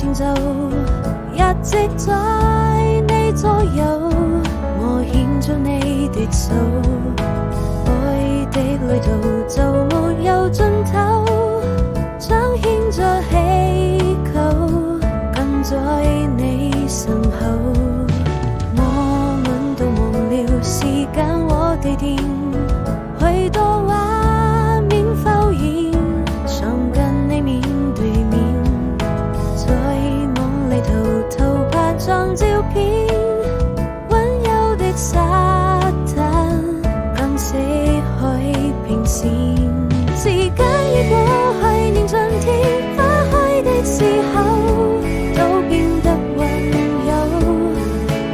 前奏，一直在你左右，我牽着你的手，愛的旅途就沒有盡頭，彰顯着祈求，跟在你身後。我們都忘了時間和地點，許多畫面浮現，想跟你面對面，在夢裏偷拍張照片，溫柔的沙灘，跟死海平線。時間已過去，年盡天花開的時候，都變得溫柔。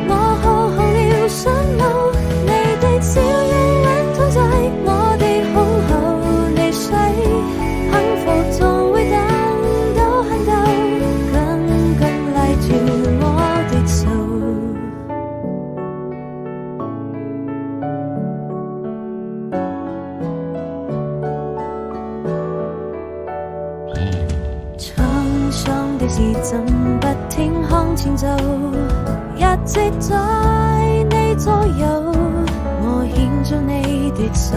我好紅了想路，你的笑容溫躺在我的胸口，你睡，幸福總會等到很久，緊緊拉住我的手。滄桑的時針不停向前走，一直在你左右，我牽着你的手。